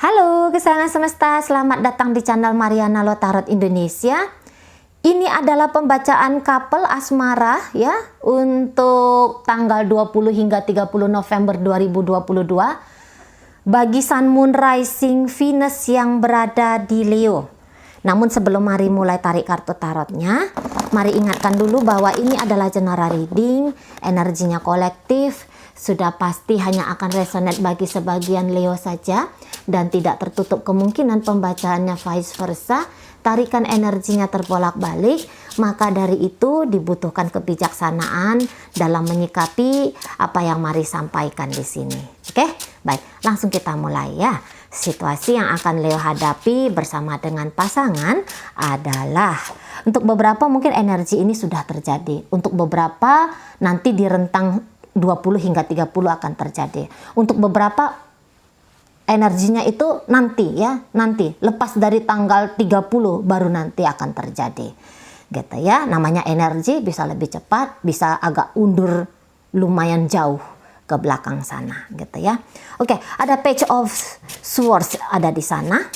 Halo kesayangan semesta, selamat datang di channel Mariana Lo Tarot Indonesia. Ini adalah pembacaan couple asmara ya untuk tanggal 20 hingga 30 November 2022 bagi Sun Moon Rising Venus yang berada di Leo. Namun sebelum mari mulai tarik kartu tarotnya, mari ingatkan dulu bahwa ini adalah general reading, energinya kolektif, sudah pasti hanya akan resonate bagi sebagian Leo saja dan tidak tertutup kemungkinan pembacaannya vice versa. Tarikan energinya terbolak-balik, maka dari itu dibutuhkan kebijaksanaan dalam menyikapi apa yang mari sampaikan di sini. Oke, baik, langsung kita mulai ya. Situasi yang akan Leo hadapi bersama dengan pasangan adalah untuk beberapa mungkin energi ini sudah terjadi. Untuk beberapa nanti di rentang 20 hingga 30 akan terjadi. Untuk beberapa energinya itu nanti ya, nanti lepas dari tanggal 30 baru nanti akan terjadi. Gitu ya, namanya energi bisa lebih cepat, bisa agak undur lumayan jauh ke belakang sana gitu ya. Oke, ada Page of Swords ada di sana.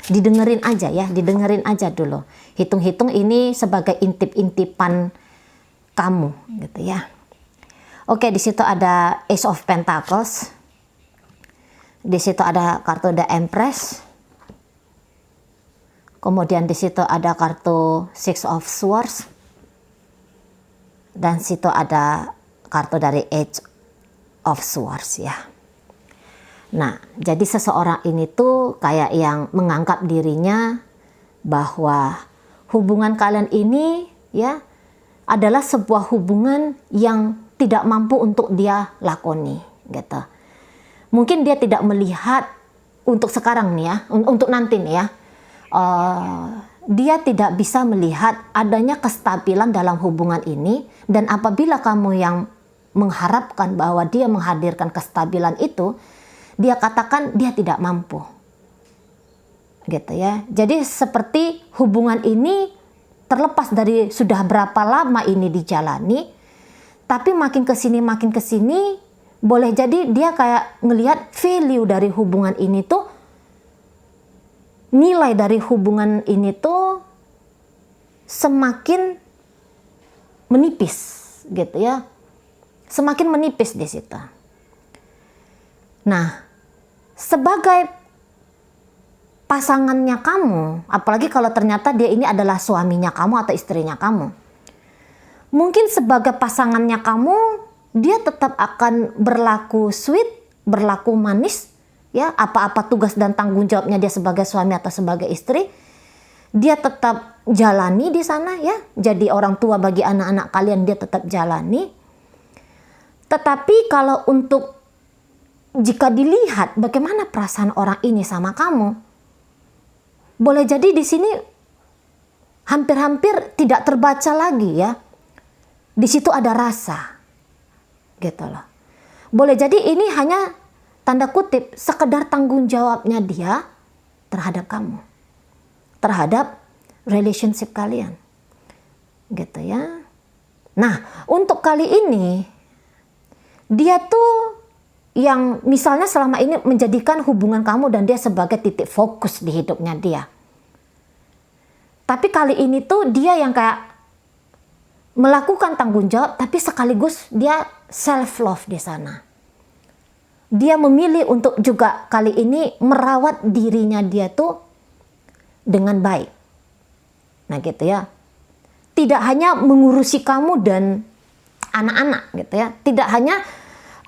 Didengerin aja ya, didengerin aja dulu. Hitung-hitung ini sebagai intip-intipan kamu gitu ya. Oke, di situ ada Ace of Pentacles. Di situ ada kartu The Empress. Kemudian di situ ada kartu Six of Swords. Dan situ ada kartu dari Eight of Swords ya. Nah, jadi seseorang ini tuh kayak yang menganggap dirinya bahwa hubungan kalian ini ya adalah sebuah hubungan yang tidak mampu untuk dia lakoni gitu. Mungkin dia tidak melihat untuk sekarang nih ya, untuk nanti nih ya. Dia tidak bisa melihat adanya kestabilan dalam hubungan ini, dan apabila kamu yang mengharapkan bahwa dia menghadirkan kestabilan itu, dia katakan dia tidak mampu. Gitu ya. Jadi seperti hubungan ini terlepas dari sudah berapa lama ini dijalani, tapi makin ke sini boleh jadi dia kayak ngelihat value dari hubungan ini tuh, nilai dari hubungan ini tuh semakin menipis gitu ya. Semakin menipis di situ. Nah, sebagai pasangannya kamu, apalagi kalau ternyata dia ini adalah suaminya kamu atau istrinya kamu, mungkin sebagai pasangannya kamu, dia tetap akan berlaku sweet, berlaku manis, ya, apa-apa tugas dan tanggung jawabnya dia sebagai suami atau sebagai istri, dia tetap jalani di sana ya. Jadi orang tua bagi anak-anak kalian dia tetap jalani. Tetapi kalau untuk jika dilihat bagaimana perasaan orang ini sama kamu, boleh jadi di sini hampir-hampir tidak terbaca lagi ya. Di situ ada rasa, gitu loh. Boleh jadi ini hanya tanda kutip sekedar tanggung jawabnya dia terhadap kamu, terhadap relationship kalian, gitu ya. Nah, untuk kali ini dia tuh yang misalnya selama ini menjadikan hubungan kamu dan dia sebagai titik fokus di hidupnya dia. Tapi kali ini tuh dia yang kayak melakukan tanggung jawab, tapi sekaligus dia self love di sana. Dia memilih untuk juga kali ini merawat dirinya dia tuh dengan baik. Nah gitu ya. Tidak hanya mengurusi kamu dan anak-anak gitu ya. Tidak hanya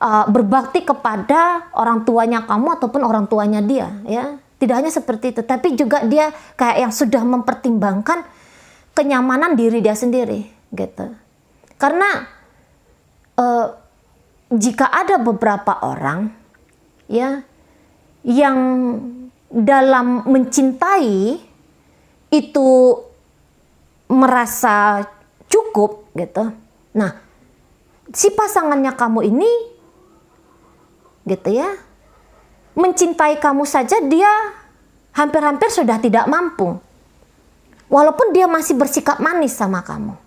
berbakti kepada orang tuanya kamu ataupun orang tuanya dia ya. Tidak hanya seperti itu, tapi juga dia kayak yang sudah mempertimbangkan kenyamanan diri dia sendiri gitu. Karena jika ada beberapa orang ya yang dalam mencintai itu merasa cukup gitu. Nah, si pasangannya kamu ini gitu ya, mencintai kamu saja dia hampir-hampir sudah tidak mampu. Walaupun dia masih bersikap manis sama kamu.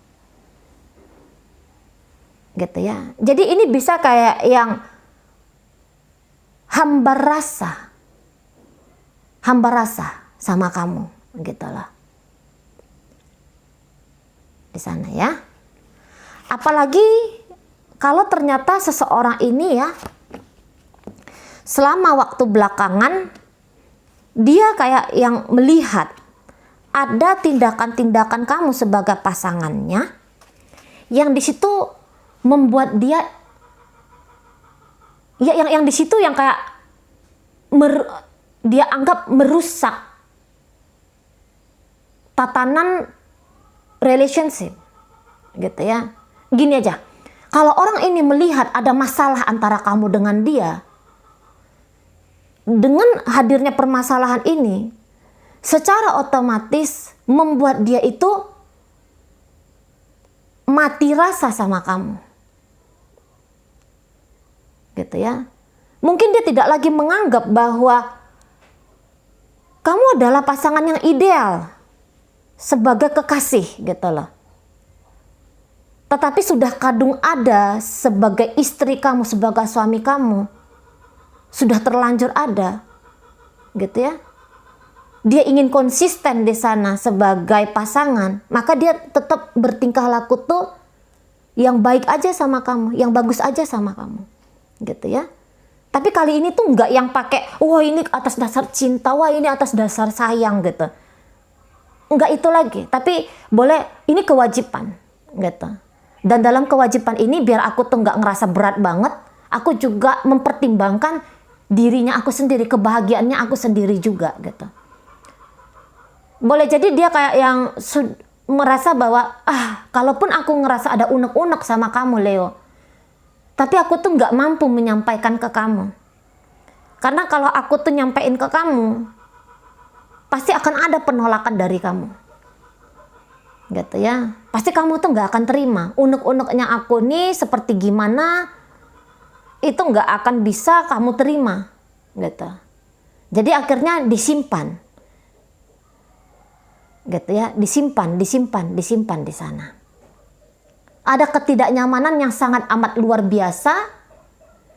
Gitu ya. Jadi ini bisa kayak yang hambar rasa. hamba rasa sama kamu, gitu loh. Di sana ya. Apalagi kalau ternyata seseorang ini ya, selama waktu belakangan dia kayak yang melihat ada tindakan-tindakan kamu sebagai pasangannya yang di situ membuat dia ya yang di situ yang kayak dia anggap merusak tatanan relationship, gitu ya. Gini aja, kalau orang ini melihat ada masalah antara kamu dengan dia, dengan hadirnya permasalahan ini secara otomatis membuat dia itu mati rasa sama kamu, gitu ya. Mungkin dia tidak lagi menganggap bahwa kamu adalah pasangan yang ideal sebagai kekasih, gitu loh. Tetapi sudah kadung ada sebagai istri kamu, sebagai suami kamu, sudah terlanjur ada, gitu ya. Dia ingin konsisten di sana sebagai pasangan, maka dia tetap bertingkah laku tuh yang baik aja sama kamu, yang bagus aja sama kamu, gitu ya. Tapi kali ini tuh nggak yang pakai, wah ini atas dasar cinta, wah ini atas dasar sayang, gitu. Nggak itu lagi, tapi boleh ini kewajiban, gitu. Dan dalam kewajiban ini biar aku tuh nggak ngerasa berat banget, aku juga mempertimbangkan dirinya aku sendiri, kebahagiaannya aku sendiri juga, gitu. Boleh jadi dia kayak yang merasa bahwa kalaupun aku ngerasa ada unek-unek sama kamu Leo, tapi aku tuh nggak mampu menyampaikan ke kamu. Karena kalau aku tuh nyampein ke kamu, pasti akan ada penolakan dari kamu, gitu ya. Pasti kamu tuh nggak akan terima. Unek-uneknya aku nih seperti gimana, itu nggak akan bisa kamu terima, gitu. Jadi akhirnya disimpan, gitu ya, disimpan di sana. Ada ketidaknyamanan yang sangat amat luar biasa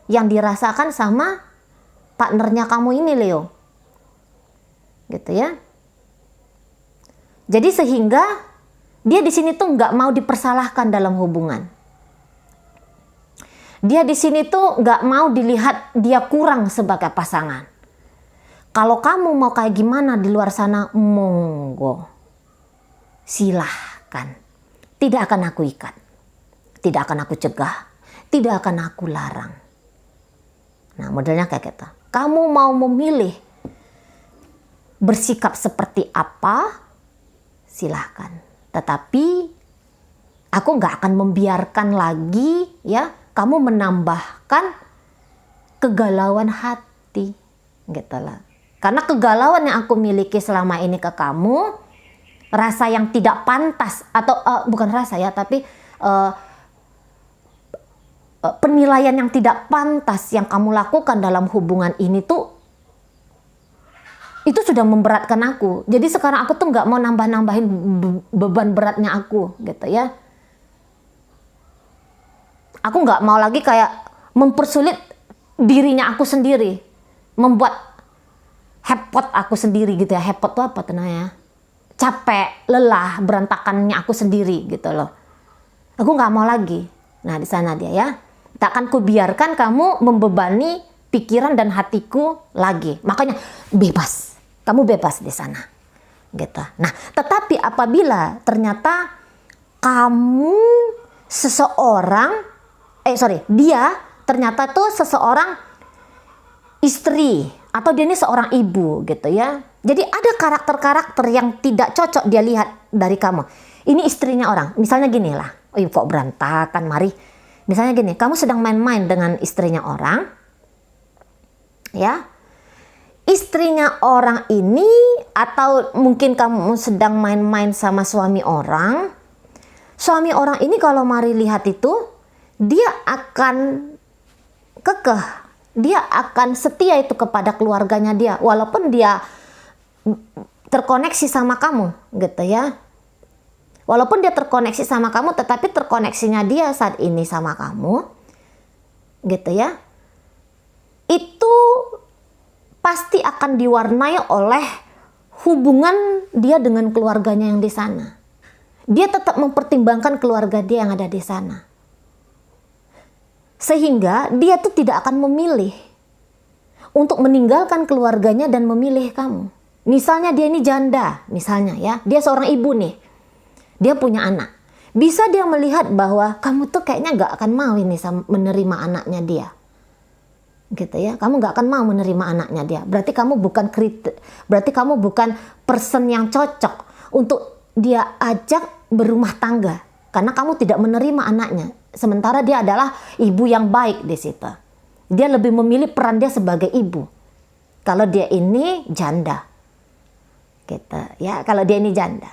yang dirasakan sama partnernya kamu ini Leo, gitu ya. Jadi sehingga dia di sini tuh nggak mau dipersalahkan dalam hubungan. Dia di sini tuh nggak mau dilihat dia kurang sebagai pasangan. Kalau kamu mau kayak gimana di luar sana, monggo, silahkan. Tidak akan aku ikat, tidak akan aku cegah, tidak akan aku larang. Nah, modelnya kayak gitu. Kamu mau memilih bersikap seperti apa, silahkan. Tetapi aku nggak akan membiarkan lagi ya kamu menambahkan kegalauan hati, gitu lah. Karena kegalauan yang aku miliki selama ini ke kamu, rasa yang tidak pantas atau bukan rasa ya, tapi penilaian yang tidak pantas yang kamu lakukan dalam hubungan ini tuh, itu sudah memberatkan aku. Jadi sekarang aku tuh nggak mau nambah-nambahin beban beratnya aku, gitu ya. Aku nggak mau lagi kayak mempersulit dirinya aku sendiri, membuat hepot aku sendiri, gitu ya. Hepot tuh apa tenanya? Capek, lelah, berantakannya aku sendiri, gitu loh. Aku nggak mau lagi. Nah, di sana dia ya. Tak akan kubiarkan kamu membebani pikiran dan hatiku lagi. Makanya bebas. Kamu bebas di sana, gitu. Nah, tetapi apabila ternyata kamu dia ternyata tuh seseorang istri atau dia ini seorang ibu, gitu ya. Jadi ada karakter-karakter yang tidak cocok dia lihat dari kamu. Ini istrinya orang. Misalnya gini lah. Oh, kok berantakan, mari. Misalnya gini, kamu sedang main-main dengan istrinya orang. Ya. Istrinya orang ini, atau mungkin kamu sedang main-main sama suami orang. Suami orang ini kalau mari lihat itu, dia akan kekeh. Dia akan setia itu kepada keluarganya dia. Walaupun dia terkoneksi sama kamu, gitu ya. Walaupun dia terkoneksi sama kamu, tetapi terkoneksinya dia saat ini sama kamu, gitu ya. Itu pasti akan diwarnai oleh hubungan dia dengan keluarganya yang di sana. Dia tetap mempertimbangkan keluarga dia yang ada di sana. Sehingga dia tuh tidak akan memilih untuk meninggalkan keluarganya dan memilih kamu. Misalnya dia ini janda, misalnya ya, dia seorang ibu nih, dia punya anak. Bisa dia melihat bahwa kamu tuh kayaknya gak akan mau ini menerima anaknya dia. Gitu ya, kamu gak akan mau menerima anaknya dia. Berarti kamu bukan person yang cocok untuk dia ajak berumah tangga. Karena kamu tidak menerima anaknya. Sementara dia adalah ibu yang baik di situ. Dia lebih memilih peran dia sebagai ibu. Kalau dia ini janda. Gitu ya, kalau dia ini janda.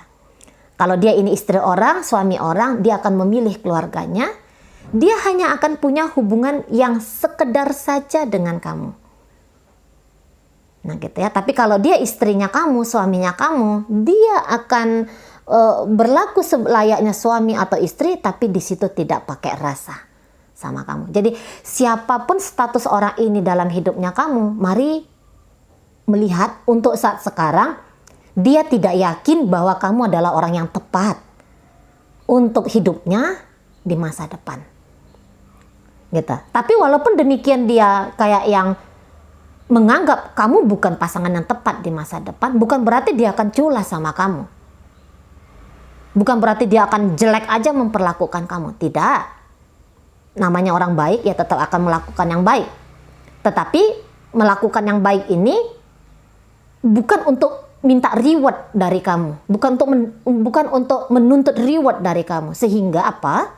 Kalau dia ini istri orang, suami orang, dia akan memilih keluarganya. Dia hanya akan punya hubungan yang sekedar saja dengan kamu. Nah gitu ya, tapi kalau dia istrinya kamu, suaminya kamu, dia akan berlaku selayaknya suami atau istri, tapi di situ tidak pakai rasa sama kamu. Jadi siapapun status orang ini dalam hidupnya kamu, mari melihat untuk saat sekarang, dia tidak yakin bahwa kamu adalah orang yang tepat untuk hidupnya di masa depan. Gitu. Tapi walaupun demikian dia kayak yang menganggap kamu bukan pasangan yang tepat di masa depan, bukan berarti dia akan culas sama kamu. Bukan berarti dia akan jelek aja memperlakukan kamu. Tidak. Namanya orang baik ya tetap akan melakukan yang baik. Tetapi melakukan yang baik ini bukan untuk minta reward dari kamu. Bukan untuk menuntut reward dari kamu. Sehingga apa?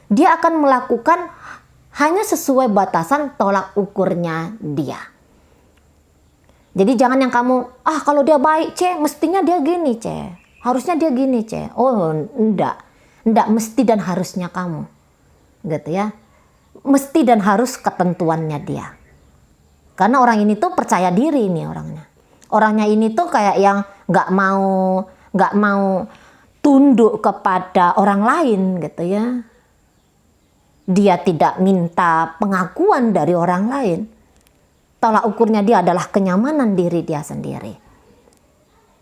Dia akan melakukan hanya sesuai batasan tolak ukurnya dia. Jadi jangan yang kamu, kalau dia baik, mestinya dia gini, harusnya dia gini, Oh, enggak, mesti dan harusnya kamu. Gitu ya. Mesti dan harus ketentuannya dia. Karena orang ini tuh percaya diri nih orangnya. Orangnya ini tuh kayak yang nggak mau tunduk kepada orang lain gitu ya. Dia tidak minta pengakuan dari orang lain. Tolak ukurnya dia adalah kenyamanan diri dia sendiri.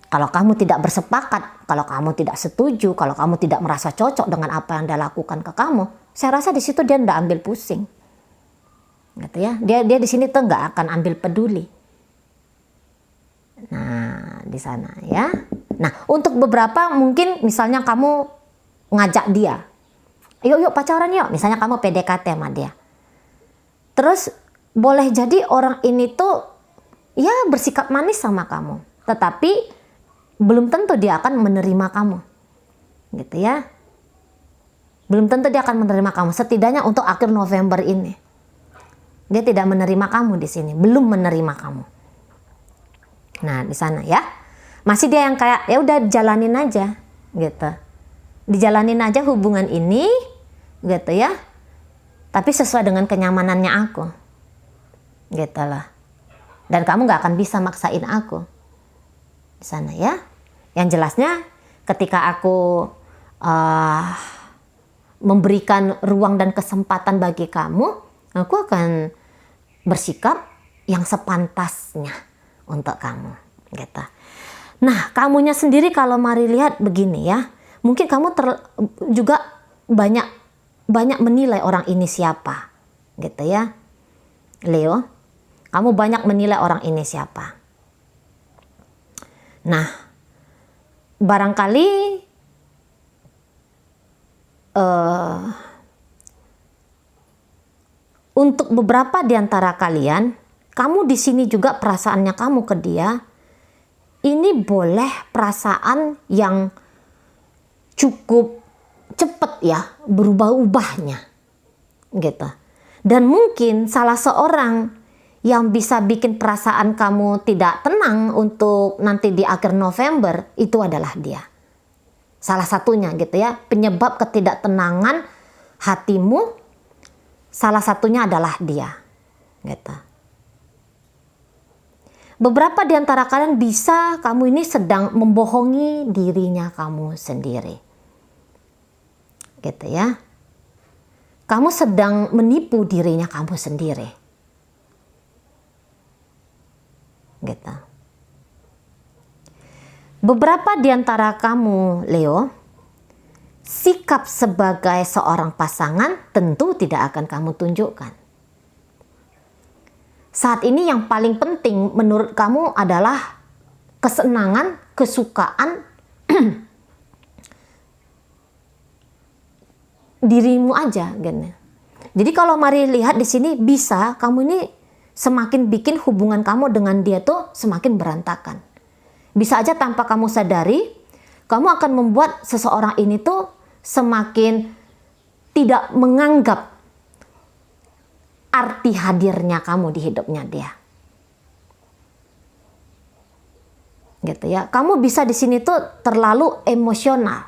Kalau kamu tidak bersepakat, kalau kamu tidak setuju, kalau kamu tidak merasa cocok dengan apa yang dia lakukan ke kamu, saya rasa di situ dia tidak ambil pusing. Gitu ya. Dia di sini tuh nggak akan ambil peduli. Nah, di sana ya. Nah, untuk beberapa mungkin misalnya kamu ngajak dia. Yuk pacaran yuk. Misalnya kamu PDKT sama dia. Terus boleh jadi orang ini tuh ya bersikap manis sama kamu. Tetapi belum tentu dia akan menerima kamu. Gitu ya. Belum tentu dia akan menerima kamu. Setidaknya untuk akhir November ini. Dia tidak menerima kamu di sini. Belum menerima kamu. Nah, di sana ya. Masih dia yang kayak ya udah jalanin aja gitu. Dijalanin aja hubungan ini gitu ya. Tapi sesuai dengan kenyamanannya aku. Gitu lah. Dan kamu gak akan bisa maksain aku. Di sana ya. Yang jelasnya ketika aku memberikan ruang dan kesempatan bagi kamu, aku akan bersikap yang sepantasnya untuk kamu gitu. Nah, kamunya sendiri kalau mari lihat begini ya. Mungkin kamu juga banyak menilai orang ini siapa. Gitu ya. Leo, kamu banyak menilai orang ini siapa. Nah, barangkali untuk beberapa di antara kalian, kamu di sini juga perasaannya kamu ke dia, ini boleh perasaan yang cukup cepat ya berubah-ubahnya gitu. Dan mungkin salah seorang yang bisa bikin perasaan kamu tidak tenang untuk nanti di akhir November itu adalah dia. Salah satunya gitu ya, penyebab ketidaktenangan hatimu salah satunya adalah dia gitu. Beberapa di antara kalian bisa kamu ini sedang membohongi dirinya kamu sendiri. Gitu ya. Kamu sedang menipu dirinya kamu sendiri. Beberapa di antara kamu, Leo, sikap sebagai seorang pasangan tentu tidak akan kamu tunjukkan. Saat ini yang paling penting menurut kamu adalah kesenangan, kesukaan dirimu aja, gitu. Jadi kalau mari lihat di sini, bisa kamu ini semakin bikin hubungan kamu dengan dia tuh semakin berantakan. Bisa aja tanpa kamu sadari, kamu akan membuat seseorang ini tuh semakin tidak menganggap arti hadirnya kamu di hidupnya dia. Gitu ya. Kamu bisa di sini tuh terlalu emosional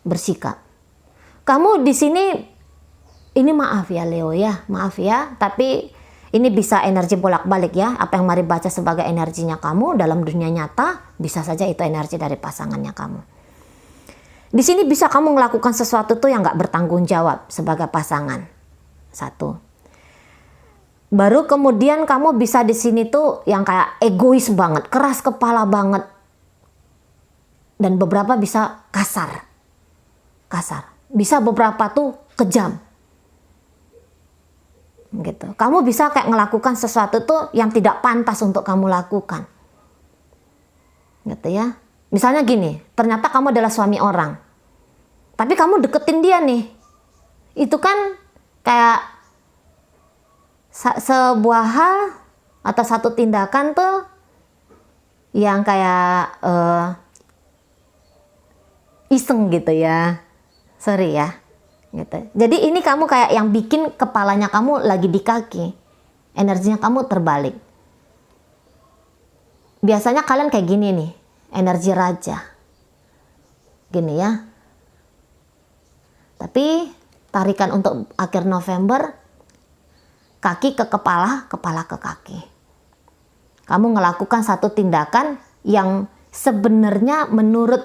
bersikap. Kamu di sini, ini maaf ya Leo ya, maaf ya, tapi ini bisa energi bolak-balik ya. Apa yang mari baca sebagai energinya kamu dalam dunia nyata, bisa saja itu energi dari pasangannya kamu. Di sini bisa kamu melakukan sesuatu tuh yang gak bertanggung jawab sebagai pasangan. Satu. Baru kemudian kamu bisa di sini tuh yang kayak egois banget, keras kepala banget. Dan beberapa bisa kasar. Bisa beberapa tuh kejam. Gitu. Kamu bisa kayak melakukan sesuatu tuh yang tidak pantas untuk kamu lakukan. Gitu ya. Misalnya gini, ternyata kamu adalah suami orang. Tapi kamu deketin dia nih. Itu kan kayak sebuah hal atau satu tindakan tuh yang kayak iseng gitu ya. Sorry ya. Gitu. Jadi ini kamu kayak yang bikin kepalanya kamu lagi di kaki. Energinya kamu terbalik. Biasanya kalian kayak gini nih. Energi raja. Gini ya. Tapi tarikan untuk akhir November. Kaki ke kepala, kepala ke kaki. Kamu melakukan satu tindakan yang sebenarnya menurut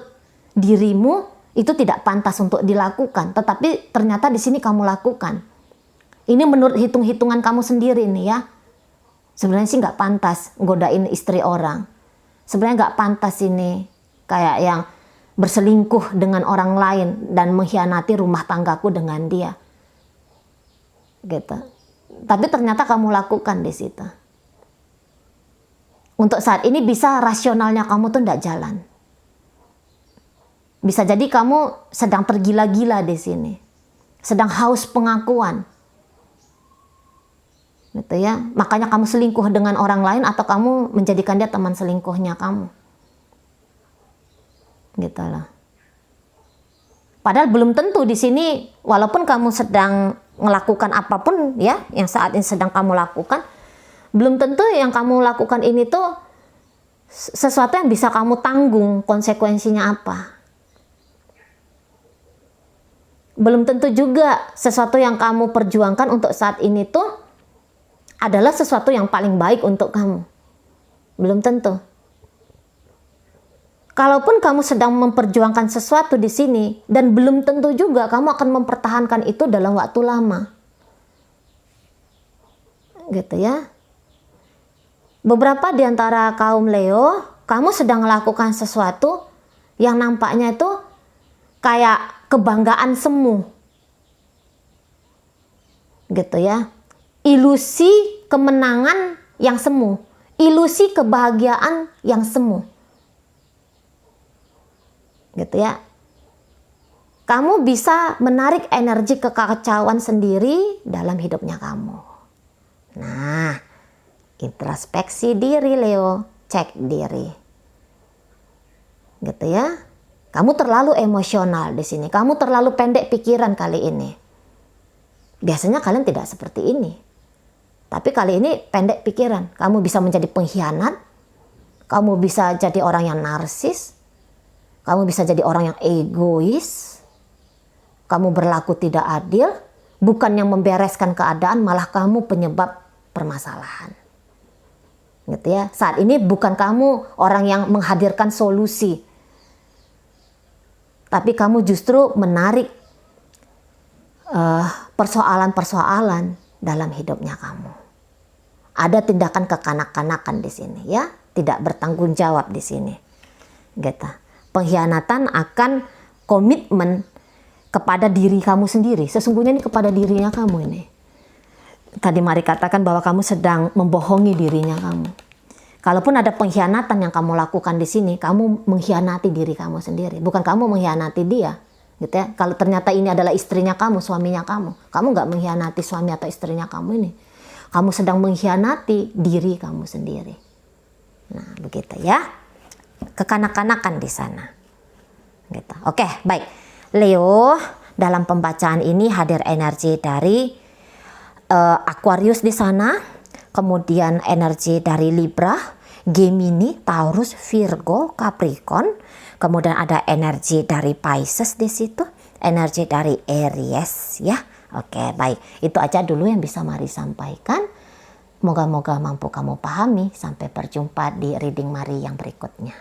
dirimu itu tidak pantas untuk dilakukan, tetapi ternyata di sini kamu lakukan. Ini menurut hitung-hitungan kamu sendiri nih ya. Sebenarnya sih nggak pantas godain istri orang. Sebenarnya nggak pantas ini kayak yang berselingkuh dengan orang lain dan mengkhianati rumah tanggaku dengan dia. Gitu. Tapi ternyata kamu lakukan di situ. Untuk saat ini bisa rasionalnya kamu tuh nggak jalan. Bisa jadi kamu sedang tergila-gila di sini. Sedang haus pengakuan. Gitu ya. Makanya kamu selingkuh dengan orang lain atau kamu menjadikan dia teman selingkuhnya kamu. Gitu loh. Padahal belum tentu di sini, walaupun kamu sedang melakukan apapun ya, yang saat ini sedang kamu lakukan, belum tentu yang kamu lakukan ini tuh sesuatu yang bisa kamu tanggung konsekuensinya apa. Belum tentu juga sesuatu yang kamu perjuangkan untuk saat ini tuh adalah sesuatu yang paling baik untuk kamu. Belum tentu. Kalaupun kamu sedang memperjuangkan sesuatu di sini dan belum tentu juga kamu akan mempertahankan itu dalam waktu lama. Gitu ya. Beberapa di antara kaum Leo, kamu sedang melakukan sesuatu yang nampaknya itu kayak kebanggaan semu. Gitu ya. Ilusi kemenangan yang semu. Ilusi kebahagiaan yang semu. Gitu ya. Kamu bisa menarik energi kekacauan sendiri dalam hidupnya kamu. Nah, introspeksi diri Leo, cek diri. Gitu ya. Kamu terlalu emosional di sini. Kamu terlalu pendek pikiran kali ini. Biasanya kalian tidak seperti ini. Tapi kali ini pendek pikiran. Kamu bisa menjadi pengkhianat. Kamu bisa jadi orang yang narsis. Kamu bisa jadi orang yang egois. Kamu berlaku tidak adil. Bukan yang membereskan keadaan, malah kamu penyebab permasalahan. Gitu ya. Saat ini bukan kamu orang yang menghadirkan solusi. Tapi kamu justru menarik persoalan-persoalan dalam hidupnya kamu. Ada tindakan kekanak-kanakan di sini ya, tidak bertanggung jawab di sini. gitu. Pengkhianatan akan komitmen kepada diri kamu sendiri. Sesungguhnya ini kepada dirinya kamu ini. Tadi Mari katakan bahwa kamu sedang membohongi dirinya kamu. Kalaupun ada pengkhianatan yang kamu lakukan di sini, kamu mengkhianati diri kamu sendiri. Bukan kamu mengkhianati dia. Gitu ya. Kalau ternyata ini adalah istrinya kamu, suaminya kamu nggak mengkhianati suami atau istrinya kamu ini. Kamu sedang mengkhianati diri kamu sendiri. Nah, begitu ya. Kekanak-kanakan di sana. Gitu. Oke, baik. Leo, dalam pembacaan ini hadir energi dari Aquarius di sana, kemudian energi dari Libra, Gemini, Taurus, Virgo, Capricorn, kemudian ada energi dari Pisces di situ, energi dari Aries ya. Oke, baik. Itu aja dulu yang bisa Mari sampaikan. Moga-moga mampu kamu pahami. Sampai berjumpa di reading Mari yang berikutnya.